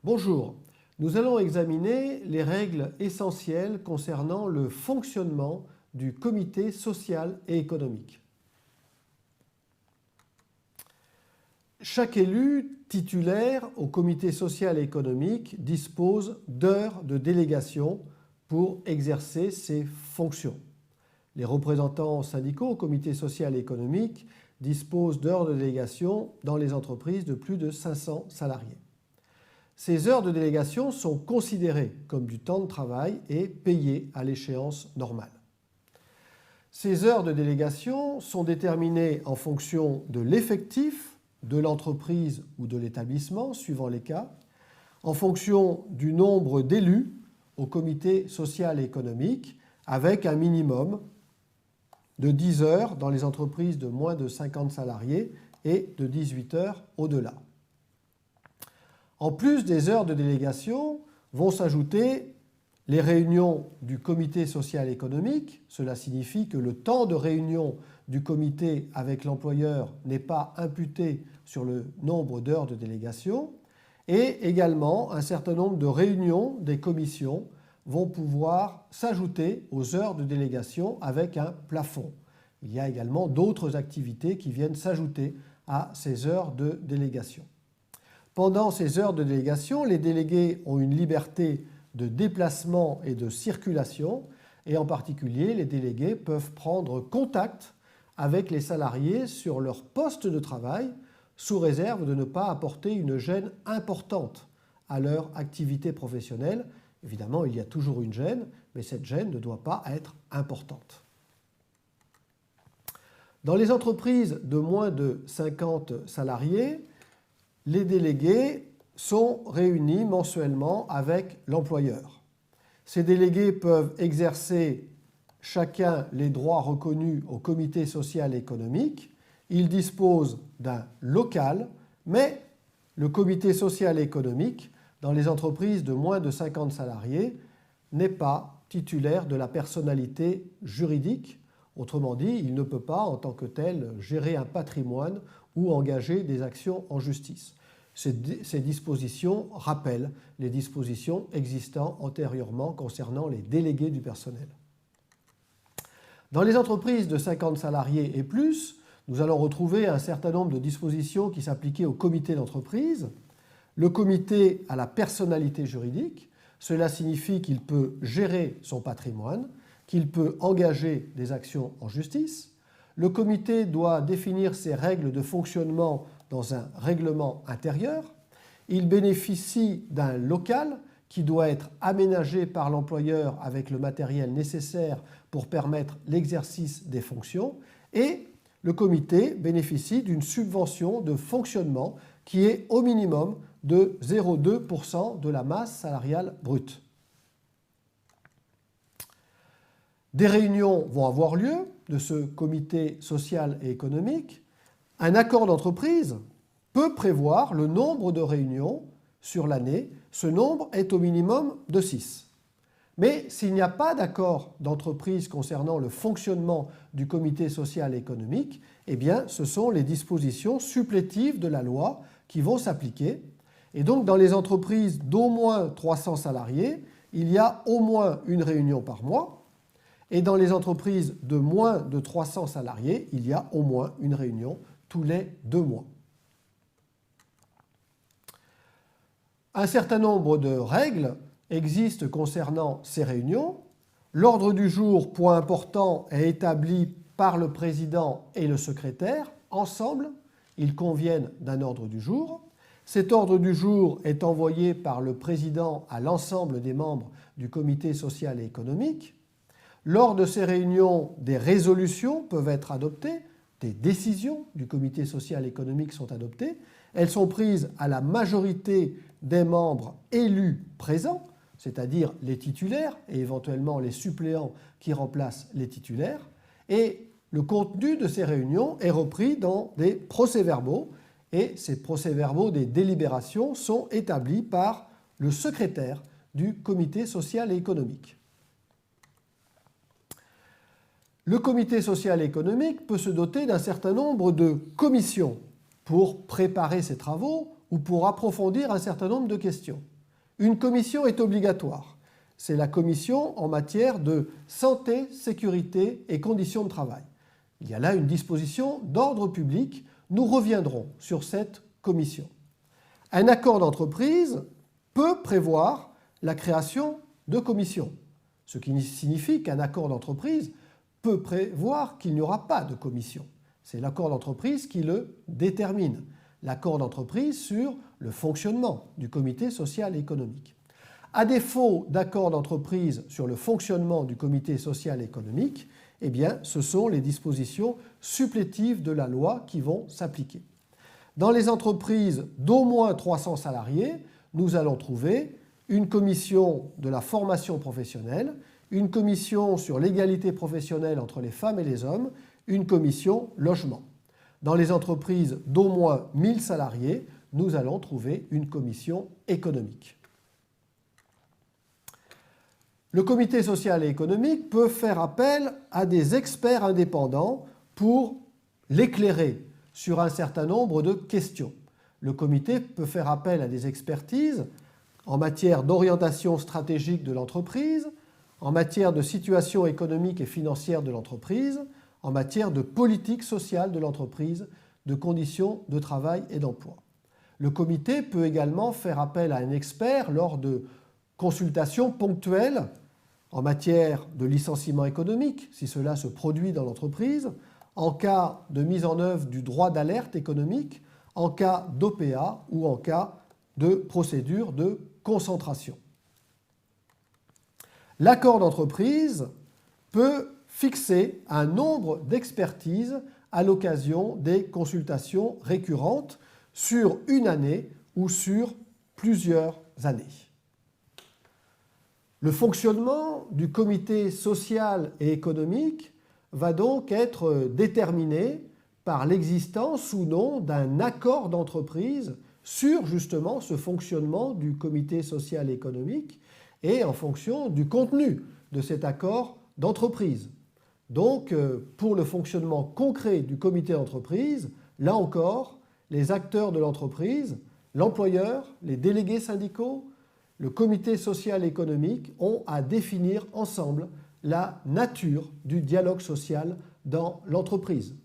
Bonjour, nous allons examiner les règles essentielles concernant le fonctionnement du comité social et économique. Chaque élu titulaire au comité social et économique dispose d'heures de délégation pour exercer ses fonctions. Les représentants syndicaux au comité social et économique disposent d'heures de délégation dans les entreprises de plus de 500 salariés. Ces heures de délégation sont considérées comme du temps de travail et payées à l'échéance normale. Ces heures de délégation sont déterminées en fonction de l'effectif de l'entreprise ou de l'établissement, suivant les cas, en fonction du nombre d'élus au comité social et économique, avec un minimum de 10 heures dans les entreprises de moins de 50 salariés et de 18 heures au-delà. En plus des heures de délégation, vont s'ajouter les réunions du comité social et économique. Cela signifie que le temps de réunion du comité avec l'employeur n'est pas imputé sur le nombre d'heures de délégation. Et également, un certain nombre de réunions des commissions vont pouvoir s'ajouter aux heures de délégation avec un plafond. Il y a également d'autres activités qui viennent s'ajouter à ces heures de délégation. Pendant ces heures de délégation, les délégués ont une liberté de déplacement et de circulation, et en particulier, les délégués peuvent prendre contact avec les salariés sur leur poste de travail, sous réserve de ne pas apporter une gêne importante à leur activité professionnelle. Évidemment, il y a toujours une gêne, mais cette gêne ne doit pas être importante. Dans les entreprises de moins de 50 salariés, les délégués sont réunis mensuellement avec l'employeur. Ces délégués peuvent exercer chacun les droits reconnus au comité social et économique. Ils disposent d'un local, mais le comité social et économique, dans les entreprises de moins de 50 salariés, n'est pas titulaire de la personnalité juridique. Autrement dit, il ne peut pas, en tant que tel, gérer un patrimoine ou engager des actions en justice. Ces dispositions rappellent les dispositions existant antérieurement concernant les délégués du personnel. Dans les entreprises de 50 salariés et plus, nous allons retrouver un certain nombre de dispositions qui s'appliquaient au comité d'entreprise. Le comité a la personnalité juridique. Cela signifie qu'il peut gérer son patrimoine, qu'il peut engager des actions en justice. Le comité doit définir ses règles de fonctionnement dans un règlement intérieur. Il bénéficie d'un local qui doit être aménagé par l'employeur avec le matériel nécessaire pour permettre l'exercice des fonctions. Et le comité bénéficie d'une subvention de fonctionnement qui est au minimum de 0,2% de la masse salariale brute. Des réunions vont avoir lieu de ce comité social et économique. Un accord d'entreprise peut prévoir le nombre de réunions sur l'année. Ce nombre est au minimum de 6. Mais s'il n'y a pas d'accord d'entreprise concernant le fonctionnement du comité social et économique, eh bien, ce sont les dispositions supplétives de la loi qui vont s'appliquer. Et donc, dans les entreprises d'au moins 300 salariés, il y a au moins une réunion par mois. Et dans les entreprises de moins de 300 salariés, il y a au moins une réunion tous les 2 mois. Un certain nombre de règles existent concernant ces réunions. L'ordre du jour, point important, est établi par le président et le secrétaire. Ensemble, ils conviennent d'un ordre du jour. Cet ordre du jour est envoyé par le président à l'ensemble des membres du comité social et économique. Lors de ces réunions, des résolutions peuvent être adoptées, des décisions du comité social et économique sont adoptées. Elles sont prises à la majorité des membres élus présents, c'est-à-dire les titulaires et éventuellement les suppléants qui remplacent les titulaires. Et le contenu de ces réunions est repris dans des procès-verbaux. Et ces procès-verbaux des délibérations sont établis par le secrétaire du comité social et économique. Le comité social et économique peut se doter d'un certain nombre de commissions pour préparer ses travaux ou pour approfondir un certain nombre de questions. Une commission est obligatoire. C'est la commission en matière de santé, sécurité et conditions de travail. Il y a là une disposition d'ordre public. Nous reviendrons sur cette commission. Un accord d'entreprise peut prévoir la création de commissions, ce qui signifie qu'un accord d'entreprise peut prévoir qu'il n'y aura pas de commission. C'est l'accord d'entreprise qui le détermine, l'accord d'entreprise sur le fonctionnement du comité social et économique. À défaut d'accord d'entreprise sur le fonctionnement du comité social et économique, eh bien, ce sont les dispositions supplétives de la loi qui vont s'appliquer. Dans les entreprises d'au moins 300 salariés, nous allons trouver une commission de la formation professionnelle, une commission sur l'égalité professionnelle entre les femmes et les hommes, une commission logement. Dans les entreprises d'au moins 1000 salariés, nous allons trouver une commission économique. Le comité social et économique peut faire appel à des experts indépendants pour l'éclairer sur un certain nombre de questions. Le comité peut faire appel à des expertises en matière d'orientation stratégique de l'entreprise, en matière de situation économique et financière de l'entreprise, en matière de politique sociale de l'entreprise, de conditions de travail et d'emploi. Le comité peut également faire appel à un expert lors de consultations ponctuelles en matière de licenciement économique, si cela se produit dans l'entreprise, en cas de mise en œuvre du droit d'alerte économique, en cas d'OPA ou en cas de procédure de concentration. L'accord d'entreprise peut fixer un nombre d'expertises à l'occasion des consultations récurrentes sur une année ou sur plusieurs années. Le fonctionnement du comité social et économique va donc être déterminé par l'existence ou non d'un accord d'entreprise sur justement ce fonctionnement du comité social et économique et en fonction du contenu de cet accord d'entreprise. Donc, pour le fonctionnement concret du comité d'entreprise, là encore, les acteurs de l'entreprise, l'employeur, les délégués syndicaux, le comité social et économique ont à définir ensemble la nature du dialogue social dans l'entreprise.